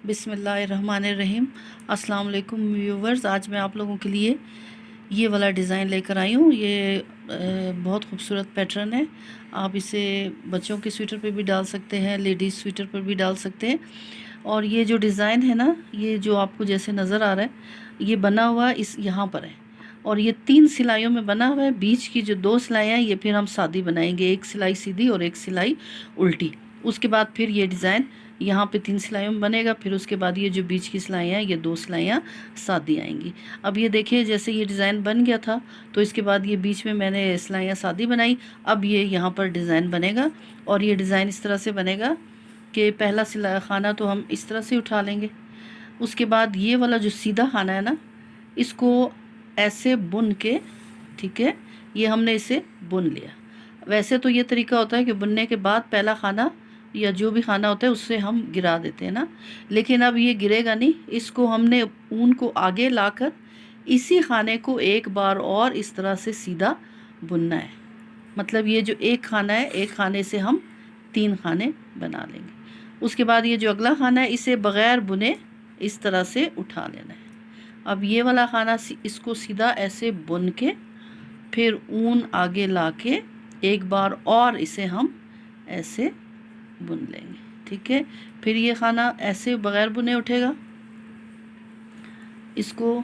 बिस्मिल्लाहिर्रहमानिर्रहीम। अस्सलाम वालेकुम व्यूवर्स। आज मैं आप लोगों के लिए ये वाला डिज़ाइन लेकर आई हूँ। ये बहुत खूबसूरत पैटर्न है। आप इसे बच्चों के स्वेटर पे भी डाल सकते हैं, लेडीज़ स्वेटर पर भी डाल सकते हैं। और ये जो डिज़ाइन है ना, ये जो आपको जैसे नज़र आ रहा है, ये बना हुआ इस यहाँ पर है। और ये 3 सिलाइयों में बना हुआ है। बीच की जो 2 सिलाइयाँ ये फिर हम सादी बनाएंगे, एक सिलाई सीधी और एक सिलाई उल्टी। उसके बाद फिर ये डिज़ाइन यहाँ पे 3 सिलाइयों में बनेगा। फिर उसके बाद ये जो बीच की सिलाइयाँ ये 2 सिलाइयाँ सादी आएंगी। अब ये देखिए, जैसे ये डिज़ाइन बन गया था तो इसके बाद ये बीच में मैंने सिलाइयाँ सादी बनाई। अब ये यहाँ पर डिज़ाइन बनेगा और ये डिज़ाइन इस तरह से बनेगा कि पहला सिला खाना तो हम इस तरह से उठा लेंगे। उसके बाद ये वाला जो सीधा खाना है ना, इसको ऐसे बुन के, ठीक है, ये हमने इसे बुन लिया। वैसे तो ये तरीका होता है कि बुनने के बाद पहला खाना या जो भी खाना होता है उससे हम गिरा देते हैं ना, लेकिन अब ये गिरेगा नहीं। इसको हमने ऊन को आगे लाकर इसी खाने को एक बार और इस तरह से सीधा बुनना है। मतलब ये जो एक खाना है, एक खाने से हम 3 खाने बना लेंगे। उसके बाद ये जो अगला खाना है इसे बग़ैर बुने इस तरह से उठा लेना है। अब ये वाला खाना इसको सीधा ऐसे बुन के फिर ऊन आगे ला के एक बार और इसे हम ऐसे बुन लेंगे, ठीक है। फिर ये खाना ऐसे बग़ैर बुने उठेगा। इसको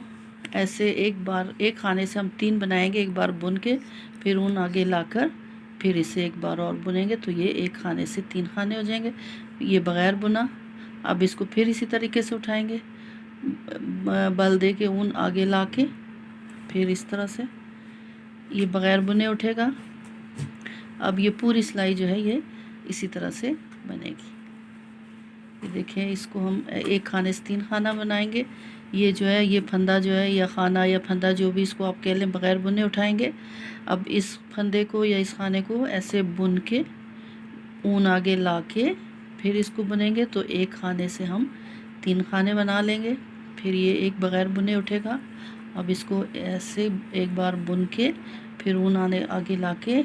ऐसे एक बार, एक खाने से हम 3 बनाएंगे, एक बार बुन के फिर ऊन आगे लाकर फिर इसे एक बार और बुनेंगे तो ये एक खाने से 3 खाने हो जाएंगे। ये बग़ैर बुना। अब इसको फिर इसी तरीके से उठाएंगे, बल दे के ऊन आगे ला के फिर इस तरह से ये बग़ैर बुने उठेगा। अब ये पूरी सिलाई जो है ये इसी तरह से बनेगी। ये देखिए, इसको हम एक खाने से 3 खाना बनाएंगे। ये जो है, ये फंदा जो है या खाना या फंदा जो भी इसको आप कह लें, बग़ैर बुने उठाएंगे। अब इस फंदे को या इस खाने को ऐसे बुन के ऊन आगे ला के फिर इसको बुनेंगे तो एक खाने से हम 3 खाने बना लेंगे। फिर ये एक बग़ैर बुने उठेगा। अब इसको ऐसे एक बार बुन के फिर ऊन आगे ला के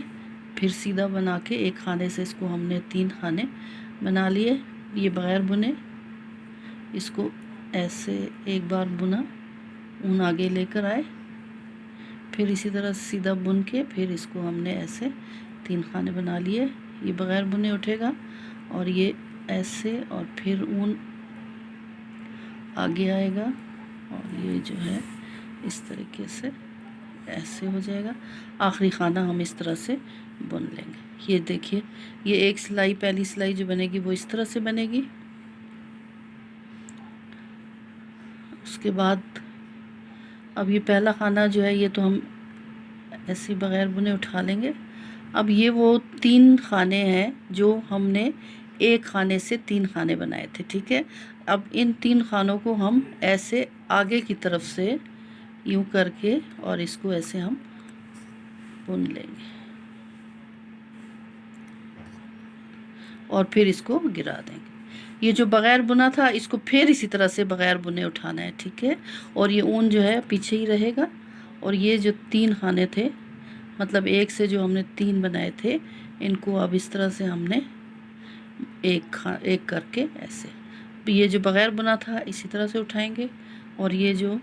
फिर सीधा बना के एक खाने से इसको हमने 3 खाने बना लिए। ये बग़ैर बुने, इसको ऐसे एक बार बुना, ऊन आगे लेकर आए, फिर इसी तरह सीधा बुन के फिर इसको हमने ऐसे 3 खाने बना लिए। ये बग़ैर बुने उठेगा और ये ऐसे और फिर ऊन आगे आएगा और ये जो है इस तरीके से ऐसे हो जाएगा। आखिरी खाना हम इस तरह से बुन लेंगे। ये देखिए, ये एक सिलाई, पहली सिलाई जो बनेगी वो इस तरह से बनेगी। उसके बाद अब ये पहला खाना जो है ये तो हम ऐसे बग़ैर बुने उठा लेंगे। अब ये वो 3 खाने हैं जो हमने एक खाने से 3 खाने बनाए थे, ठीक है। अब इन 3 खानों को हम ऐसे आगे की तरफ से यूं करके और इसको ऐसे हम बुन लेंगे और फिर इसको गिरा देंगे। ये जो बग़ैर बुना था इसको फिर इसी तरह से बग़ैर बुने उठाना है, ठीक है। और ये ऊन जो है पीछे ही रहेगा। और ये जो 3 खाने थे, मतलब एक से जो हमने 3 बनाए थे, इनको अब इस तरह से हमने एक करके ऐसे, ये जो बग़ैर बुना था इसी तरह से उठाएंगे। और ये जो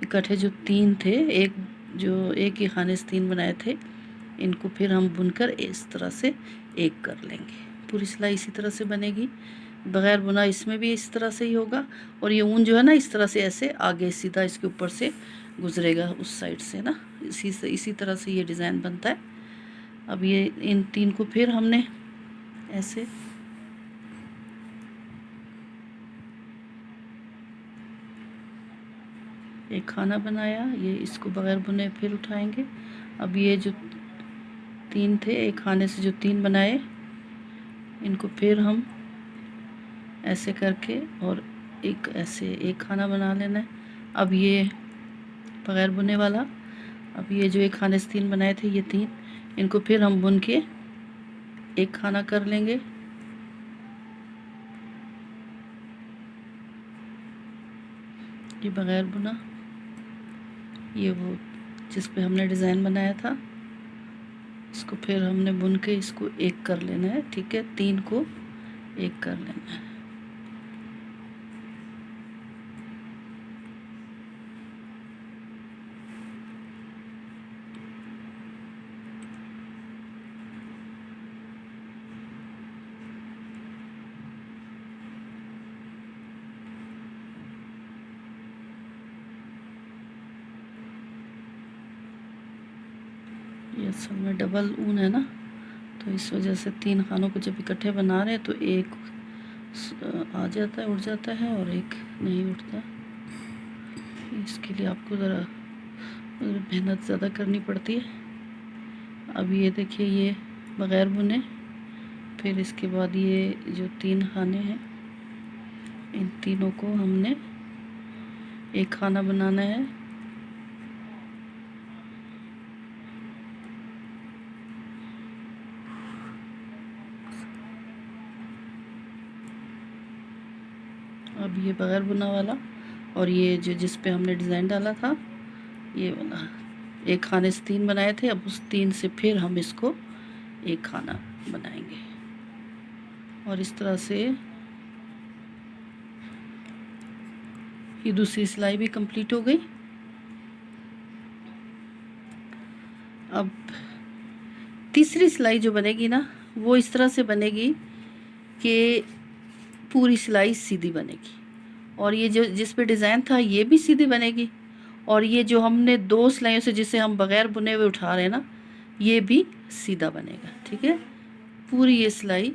इकट्ठे जो 3 थे, एक ही खाने से 3 बनाए थे, इनको फिर हम बुनकर इस तरह से एक कर लेंगे। पूरी सिलाई इसी तरह से बनेगी। बग़ैर बुना इसमें भी इस तरह से ही होगा। और ये ऊन जो है ना इस तरह से ऐसे आगे सीधा इसके ऊपर से गुजरेगा उस साइड से ना, इसी तरह से ये डिज़ाइन बनता है। अब ये इन 3 को फिर हमने ऐसे एक खाना बनाया, ये इसको बग़ैर बुने फिर उठाएंगे। अब ये जो 3 थे, एक खाने से जो 3 बनाए, इनको फिर हम ऐसे करके और एक ऐसे एक खाना बना लेना है। अब ये बग़ैर बुने वाला, अब ये जो एक खाने से 3 बनाए थे, ये 3, इनको फिर हम बुन के एक खाना कर लेंगे। ये बग़ैर बुना, ये वो जिस पे हमने डिज़ाइन बनाया था, इसको फिर हमने बुन के इसको एक कर लेना है, ठीक है। 3 को एक कर लेना है। ये असल में डबल ऊन है ना, तो इस वजह से 3 खानों को जब इकट्ठे बना रहे हैं तो एक आ जाता है, उठ जाता है, और एक नहीं उठता। इसके लिए आपको ज़रा मेहनत ज़्यादा करनी पड़ती है। अब ये देखिए, ये बग़ैर बुने, फिर इसके बाद ये जो 3 खाने हैं, इन तीनों को हमने एक खाना बनाना है। अब ये बग़ैर बुना वाला, और ये जो जिस पे हमने डिज़ाइन डाला था, ये वाला, एक खाने से 3 बनाए थे, अब उस 3 से फिर हम इसको एक खाना बनाएंगे। और इस तरह से ये दूसरी सिलाई भी कंप्लीट हो गई। अब तीसरी सिलाई जो बनेगी ना, वो इस तरह से बनेगी कि पूरी सिलाई सीधी बनेगी, और ये जो जिस पे डिज़ाइन था ये भी सीधी बनेगी, और ये जो हमने 2 सिलाइयों से जिसे हम बग़ैर बुने हुए उठा रहे हैं ना, ये भी सीधा बनेगा। ठीक है, पूरी ये सिलाई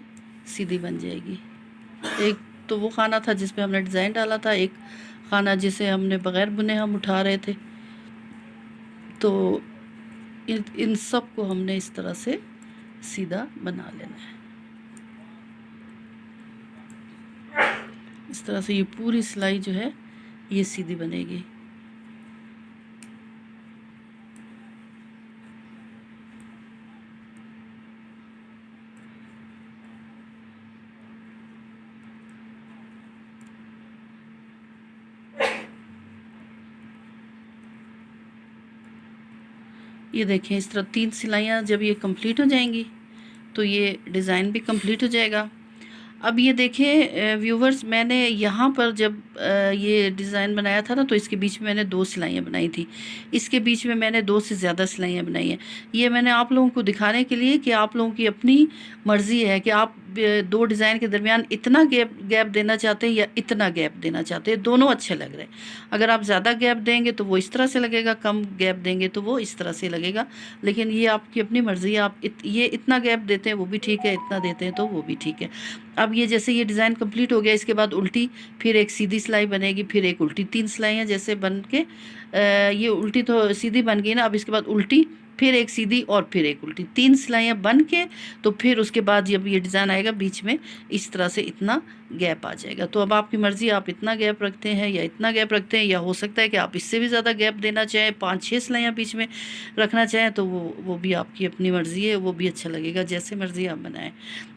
सीधी बन जाएगी। एक तो वो खाना था जिस पे हमने डिज़ाइन डाला था, एक खाना जिसे हमने बग़ैर बुने हम उठा रहे थे। तो इन सब को हमने इस तरह से सीधा बना लेना है। इस तरह से ये पूरी सिलाई जो है ये सीधी बनेगी। ये देखें, इस तरह 3 सिलाइयाँ जब ये कंप्लीट हो जाएंगी तो ये डिज़ाइन भी कंप्लीट हो जाएगा। अब ये देखें व्यूवर्स, मैंने यहाँ पर जब ये डिज़ाइन बनाया था ना, तो इसके बीच में मैंने 2 सिलाइयाँ बनाई थी। इसके बीच में मैंने 2 से ज़्यादा सिलाइयाँ बनाई हैं। ये मैंने आप लोगों को दिखाने के लिए कि आप लोगों की अपनी मर्ज़ी है कि आप 2 डिज़ाइन के दरमियान इतना गैप देना चाहते हैं या इतना गैप देना चाहते हैं। दोनों अच्छे लग रहे हैं। अगर आप ज़्यादा गैप देंगे तो वो इस तरह से लगेगा, कम गैप देंगे तो वो इस तरह से लगेगा। लेकिन ये आपकी अपनी मर्ज़ी है। आप ये इतना गैप देते हैं वो भी ठीक है, इतना देते हैं तो वो भी ठीक है। अब ये जैसे ये डिज़ाइन कंप्लीट हो गया, इसके बाद उल्टी, फिर एक सीधी सिलाई बनेगी, फिर एक उल्टी। 3 सिलाइयाँ जैसे बन के ये उल्टी तो सीधी बन गई ना, अब इसके बाद उल्टी, फिर एक सीधी और फिर एक उल्टी। 3 सिलाइयाँ बन के तो फिर उसके बाद जब ये डिज़ाइन आएगा बीच में इस तरह से इतना गैप आ जाएगा। तो अब आपकी मर्ज़ी, आप इतना गैप रखते हैं या इतना गैप रखते हैं, या हो सकता है कि आप इससे भी ज़्यादा गैप देना चाहें, 5-6 सिलाइयाँ बीच में रखना चाहें, तो वो भी आपकी अपनी मर्ज़ी है, वो भी अच्छा लगेगा, जैसे मर्ज़ी आप बनाएं।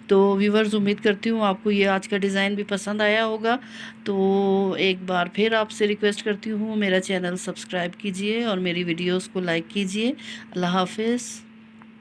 तो व्यूवर्स, उम्मीद करती हूँ आपको ये आज का डिज़ाइन भी पसंद आया होगा। तो एक बार फिर आपसे रिक्वेस्ट करती हूँ, मेरा चैनल सब्सक्राइब कीजिए और मेरी वीडियोस को लाइक कीजिए। अल्लाह हाफ़िज़।